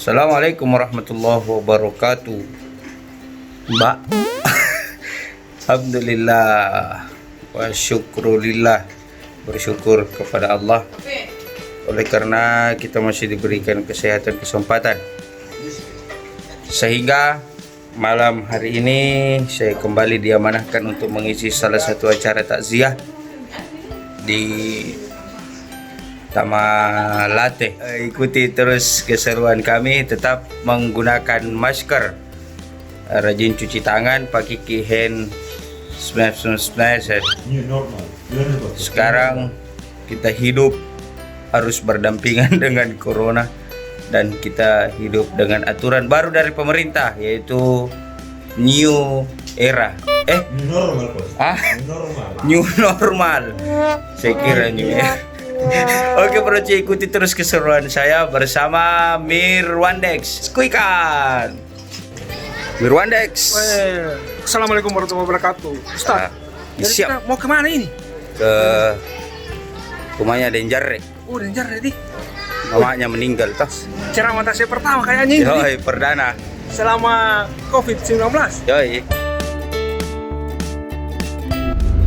Assalamualaikum warahmatullahi wabarakatuh. Mbak. Alhamdulillah wa syukrulillah, bersyukur kepada Allah oleh karena kita masih diberikan kesehatan, kesempatan, sehingga malam hari ini saya kembali diamanahkan untuk mengisi salah satu acara takziah di Tamalate. Ikuti terus keseruan kami, tetap menggunakan masker, rajin cuci tangan, pakai hand sanitizer. Sekarang kita hidup harus berdampingan dengan corona, dan kita hidup dengan aturan baru dari pemerintah, yaitu new era. New normal, Bos. New normal. Saya kira new era. Oke bro, ikuti terus keseruan saya bersama Mirwandex. Kuikan Mirwandex. Assalamualaikum warahmatullahi wabarakatuh. Ustaz, jadi Siap. kita mau kemana ini? Ke rumahnya Denjar. Oh, Denjar tadi. Mamanya meninggal tas. Ceramah tasnya pertama kayaknya ini. Yoi, perdana. Selama COVID-19. Yoi.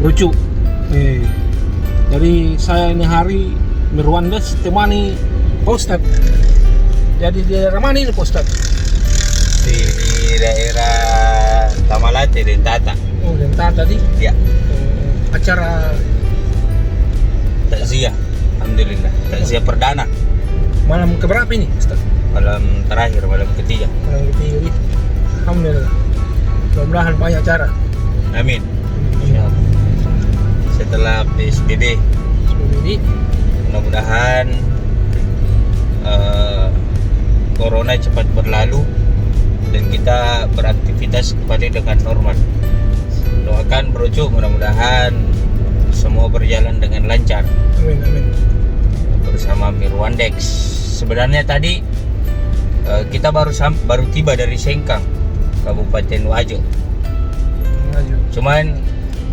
Lucu. Jadi saya ini hari Mirwandes temani Pak Ustadz. Jadi di daerah mana ini Pak Ustadz? Di daerah Tamalate, Dentata. Oh, Dentar tadi. Ya, Acara takziah. Alhamdulillah. Takziah perdana. malam keberapa ini Ustadz? Malam terakhir, malam ketiga. Malam ketiga ini. Alhamdulillah. Mudah-mudahan banyak acara. Amin. Setelah PSBB, Jadi mudah-mudahan corona cepat berlalu dan kita beraktivitas kembali dengan normal. Doakan Bro Cu, mudah-mudahan semua berjalan dengan lancar amin amin. bersama Mirwandex. Sebenarnya tadi kita baru tiba dari Sengkang, Kabupaten Wajo. Maju. Cuman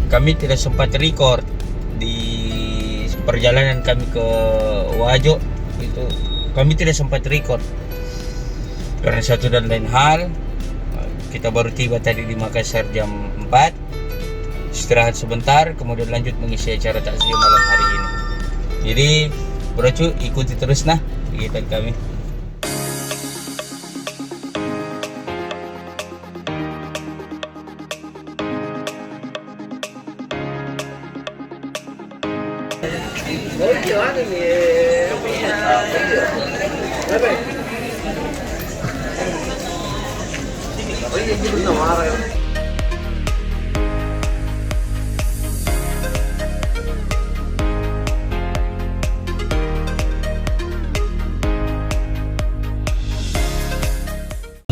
kami tidak sempat record di perjalanan kami ke Wajo. Itu kami tidak sempat record karena satu dan lain hal. Kita baru tiba tadi di Makassar jam 4, istirahat sebentar, kemudian lanjut mengisi acara takziah malam hari ini. Jadi Bro Cu, ikuti terus nah kegiatan kami.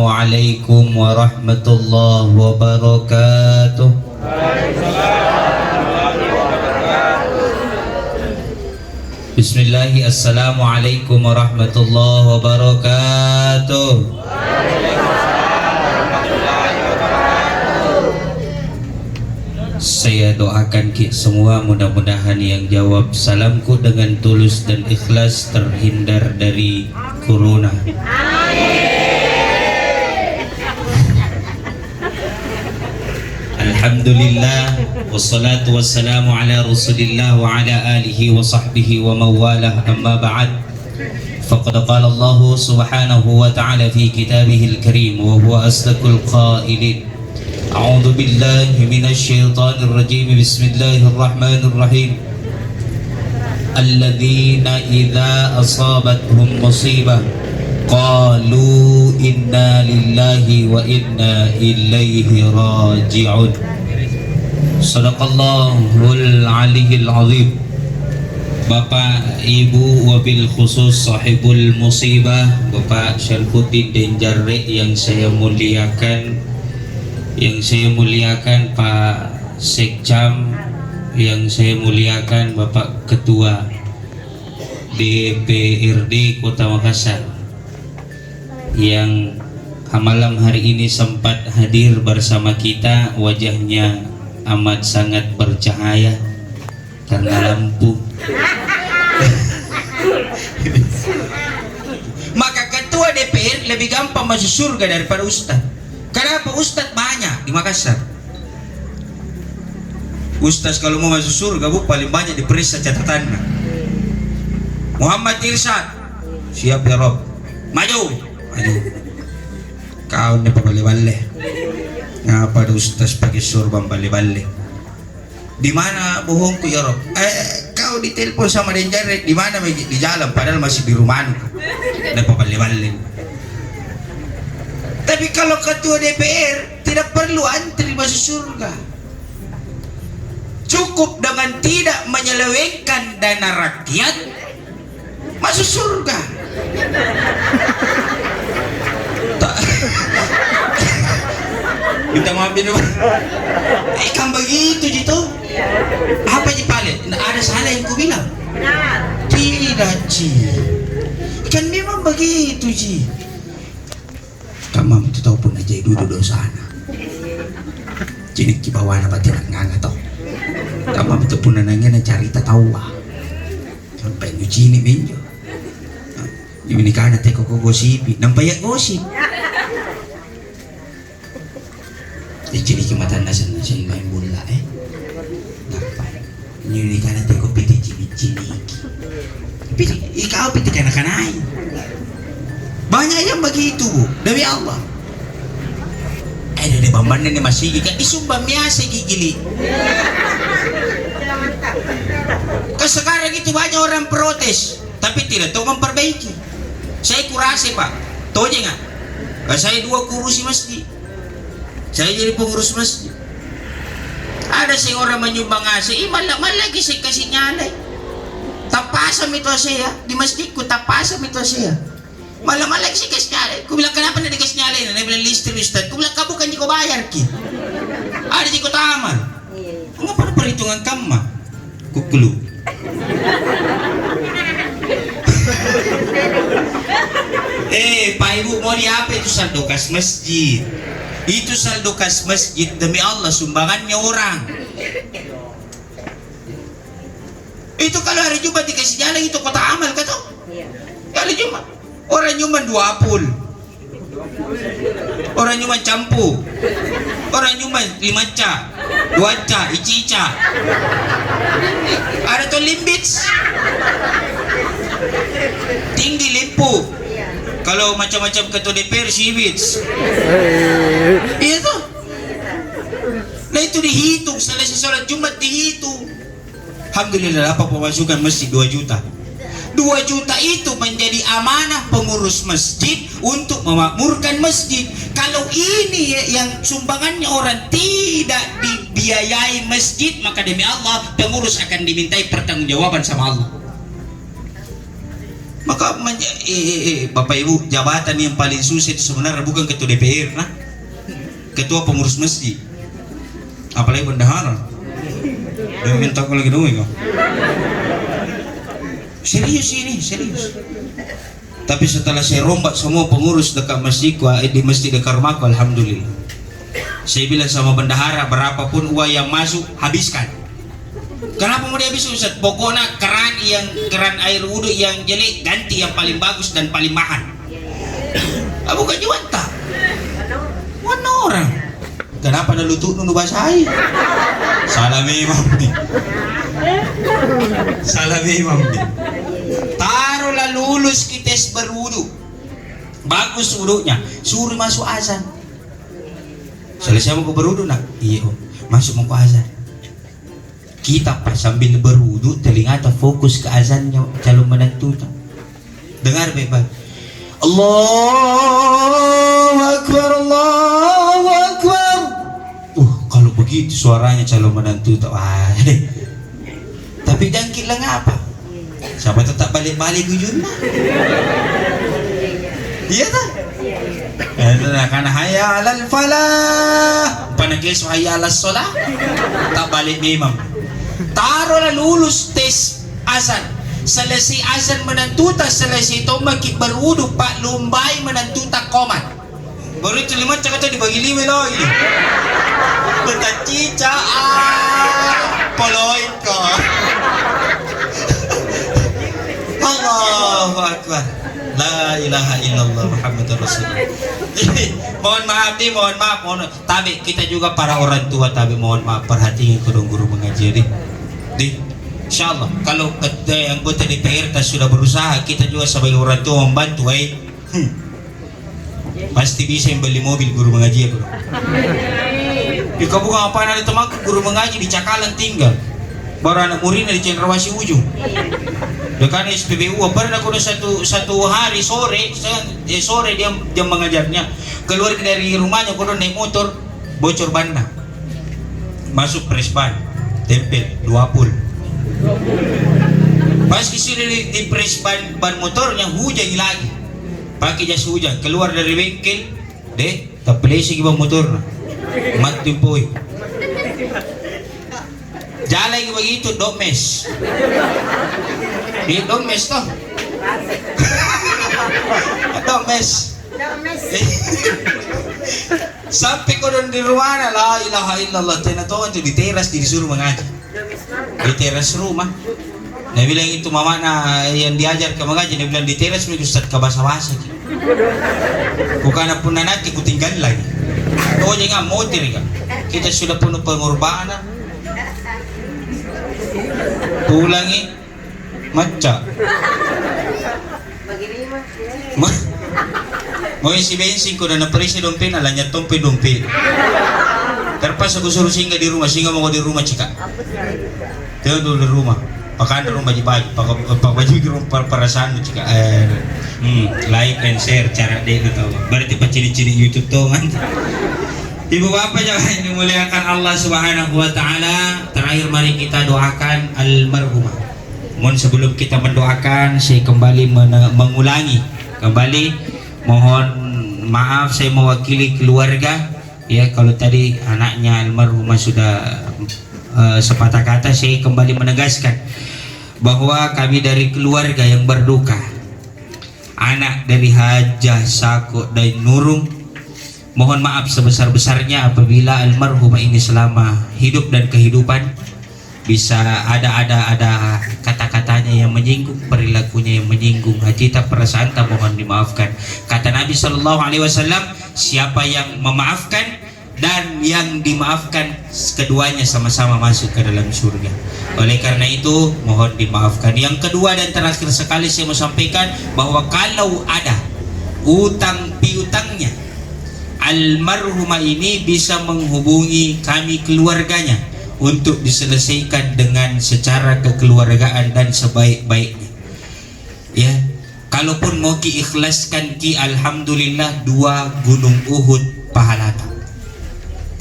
Waalaikumsalam warahmatullahi wabarakatuh. Bismillahi, assalamualaikum warahmatullahi wabarakatuh. Saya doakan semua mudah-mudahan yang jawab salamku dengan tulus dan ikhlas terhindar dari corona. Alhamdulillah, wassalatu wassalamu ala rasulillah wa ala alihi wa sahbihi wa mawalah, amma ba'd. Faqad qala Allah subhanahu wa ta'ala fi kitabihil karim wa huwa asdaqul qailin. A'udzu billahi minasy syaithanir rajim. Bismillahirrahmanirrahim. Alladzina idza asabatuhum musibah qalu inna lillahi wa inna ilaihi raji'un. Sadaqallahul aliyyil azim. Bapak, Ibu, wabil khusus sahibul musibah Bapak Syarfuddin Denjarre yang saya muliakan, Pak Sekcam, yang saya muliakan Bapak Ketua DPRD Kota Makassar, yang malam hari ini sempat hadir bersama kita. Wajahnya amat sangat bercahaya karena lampu. Maka ketua DPR lebih lebih gampang masuk surga daripada ustaz. Kenapa? Ustaz banyak di Makassar. Ustaz kalau mau masuk surga bu paling banyak diperiksa catatannya. Muhammad Irsyad, siap ya Rob, maju. Kau ni pabalik-balik. Ngapa ada ustaz pakai sorban balik-balik? Di mana bohongku ya Rob? Kau ditelepon sama Denjare di mana? Di jalan, padahal masih di rumahku. Dan pabalik-balik. Tapi kalau ketua DPR tidak perlu antri masuk surga. Cukup dengan tidak menyelewengkan dana rakyat masuk surga. Minta maaf dulu. Kan begitu gitu. Apa Ji Palet? Ada salah yang ku bilang? Tidak Ji. Kan memang begitu Ji. Kamu itu tahu pun aja duduk dosa sana. Cinik ki bawah apa tidak nganga tau. Kamu itu pun nanya cerita tahu sampai nyuci ini benjo. Ini kan nanti kok gosip, nampak ya gosip. Jadi mata nasi main bola Nampak. Ini kan nanti kok piti cini. Piti, ikau piti kanak-kanak. Banyak yang begitu, demi Allah. Dari bamban ini masih ikan disumbang biasa gigili. Sekarang itu banyak orang protes, tapi tidak tahu memperbaiki. Saya kurasi Pak, tahu aja nggak? Saya 2 kurusi masjid. Saya jadi pengurus masjid. Ada sih orang menyumbang ngasih, malah lagi saya kasih nyalai. Tapasam itu saya di masjidku, tapasam itu saya. Malam sih kasih nyalai. Ku bilang kenapa tidak dikasih nyalai? Dia bilang listrik Ustaz. Ku bilang kamu kan jika bayar ki. Ada jika taman. Enggak pada perhitungan kamu. Ku keluh. Pak Ibu mau di apa itu saldo kas masjid? Itu saldo kas masjid demi Allah sumbangannya orang. Itu kalau hari Jumat dikasih jalan itu kota amal kata. Hari Jumat orang nyuman 2 apul, orang nyuman campu, orang nyuman 5 ca, 2 ca, ici-ica. Ada tuh limbits, tinggi limpu. Kalau macam-macam ketua DPR siwits. Iya tuh. Nah itu dihitung, selesai sholat Jumat dihitung. Alhamdulillah apa pemasukan masjid 2 juta. 2 juta itu menjadi amanah pengurus masjid untuk memakmurkan masjid. Kalau ini yang sumbangannya orang tidak dibiayai masjid, maka demi Allah pengurus akan dimintai pertanggungjawaban sama Allah. Maka Bapak Ibu, jabatan yang paling susah itu sebenarnya bukan ketua DPR, nah, ketua pengurus masjid, apalagi bendahara. Dia minta aku lagi dong kok. Serius ini, serius. Tapi setelah saya rombak semua pengurus dekat masjidku, di masjid dekat rumahku, alhamdulillah. Saya bilang sama bendahara, berapapun uang yang masuk, habiskan. Kenapa mau dihabiskan Ustaz? Pokoknya keran air wudhu yang jelek ganti yang paling bagus dan paling mahal. Bukan jual tak? Mana orang? Kenapa ada lutut nunu basai? Salah memang nih. Salah memang nih. Taruhlah lulus kita berwudu, bagus wudunya, suruh masuk azan. Selesai mau berwudu nak? Iya, masuk mau azan. Kita pas sambil berwudu telinga tak fokus ke azannya calon menantunya. Dengar baik-baik. Allahu Akbar, Allahu Akbar. Kalau begitu suaranya calon menantu tak ada. Tapi jangkit lah ngapa? Siapa tetap balik-balik ujungnya? Iya tak? Karena hayya alal falah. Panagis hayya alas solah. Tak balik memang. Taruhlah lulus tes azan. Selesai azan menantuta, selesai tomaki berwudu pak lumbai menantuta komat. Baru itu 5 cakap dibagi 5 lagi. Betul cica poloin kok. Allahu Akbar. La ilaha illallah Muhammadur Rasulullah. Mohon maaf nih, mohon maaf. Tapi kita juga para orang tua, tapi mohon maaf, perhatikan guru mengaji deh. Insyaallah kalau anggota DPR sudah berusaha, kita juga sebagai orang tua membantu, pasti bisa beli mobil guru mengaji ya bro. Di kampung apa ada teman guru mengaji di Cakalang tinggal, baru anak muridnya di Cendrawasih ujung. Dekat SPBU pernah aku satu hari sore dia mengajarnya, keluar dari rumahnya aku naik motor, bocor bannya, masuk press ban, tempel 20. Pas sudah di press ban motornya hujan lagi, pakai jas hujan, keluar dari bengkel deh tapelesi ke motor mati poy jalan lagi begitu domes domes toh domes sampai kodon di rumah. La ilaha illallah, tenatoan tuh di teras disuruh mengaji di teras rumah. Dia bilang itu mama yang diajar ke mengaji, dia bilang di teras mereka Ustaz ke bahasa-bahasa bukan pun nanti ku tinggal lagi. Oh jangan motor kan, kita sudah penuh pengorbanan. Pulangi maca mau isi bensin ko na perisi dompet na lanya dompet. Terpas aku suruh singgah di rumah, singgah mau di rumah cika. Teo dulu di rumah. Pakai rumah baju, pakai baju di rumah perasaan cika. Like and share cara dia tahu. Berarti ciri-ciri YouTube tuh kan. Ibu bapak jangan dimuliakan Allah Subhanahu wa taala. Terakhir mari kita doakan almarhumah. Mohon sebelum kita mendoakan, saya kembali mengulangi kembali, mohon maaf saya mewakili keluarga ya, kalau tadi anaknya almarhumah sudah sepatah kata, saya kembali menegaskan bahwa kami dari keluarga yang berduka, anak dari Hajah Sako dan Nurung, mohon maaf sebesar-besarnya apabila almarhumah ini selama hidup dan kehidupan bisa ada kata-katanya yang menyinggung, perilakunya yang menyinggung hati tak perasaan, tak mohon dimaafkan. Kata Nabi Shallallahu Alaihi Wasallam, siapa yang memaafkan dan yang dimaafkan keduanya sama-sama masuk ke dalam surga. Oleh karena itu mohon dimaafkan. Yang kedua dan terakhir sekali saya mau sampaikan bahwa kalau ada utang piutangnya, almarhumah ini bisa menghubungi kami keluarganya untuk diselesaikan dengan secara kekeluargaan dan sebaik-baiknya. Ya, kalaupun mau ikhlaskan alhamdulillah 2 gunung Uhud pahala.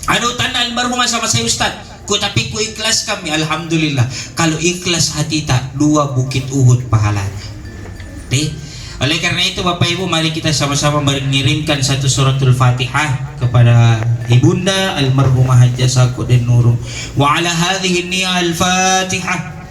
Anu tanda almarhumah sama saya Ustaz, tapi ku ikhlas kami alhamdulillah. Kalau ikhlas hati tak 2 bukit Uhud pahala. Oleh karena itu Bapak Ibu, mari kita sama-sama mengirimkan satu suratul Fatihah kepada ibunda almarhumah Hajah Sako dan Nurung. Wa ala hadhihi niyyah al-Fatihah.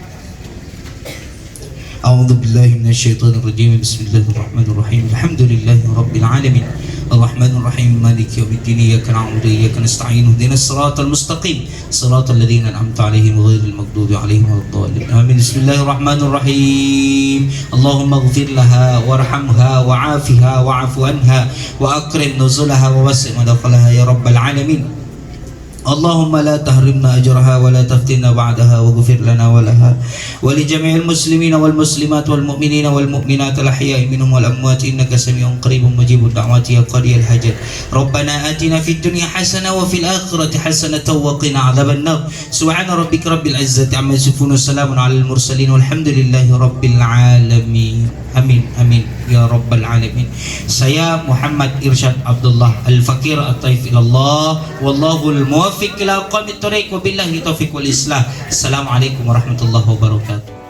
A'udzu billahi minasyaitonir rajim. Bismillahirrahmanirrahim. Alhamdulillahi rabbil alamin. الرحمن الرحيم مالك يوم الدين إياك نعبد وإياك نستعين اهدنا الصراط المستقيم صراط الذين أنعمت عليهم غير المغضوب عليهم ولا الضالين آمين. بسم الله الرحمن الرحيم. اللهم اغفر لها وارحمها وعافها واعف عنها وأكرم نزلها ووسع مدخلها يا رب العالمين. اللهم لا تحرمنا أجرها ولا تفتنا بعدها واغفر لنا ولها ولجميع المسلمين والمسلمات والمؤمنين والمؤمنات الأحياء منهم والأموات إنك سميع قريب مجيب الدعوات يا قاضي الحاجات. ربنا آتنا في الدنيا حسنة وفي الآخرة حسنة وقنا عذاب النار. سبحان ربك رب العزة عما يصفون وسلام على المرسلين والحمد لله رب العالمين. Amin amin ya rabbal alamin. Saya Muhammad Irsyad Abdullah Al-Fakir At-Taif ilallah wallahu al-muwaffiq ila aqwamit thoriq wa billahi taufiq wal islah. Assalamualaikum warahmatullahi wabarakatuh.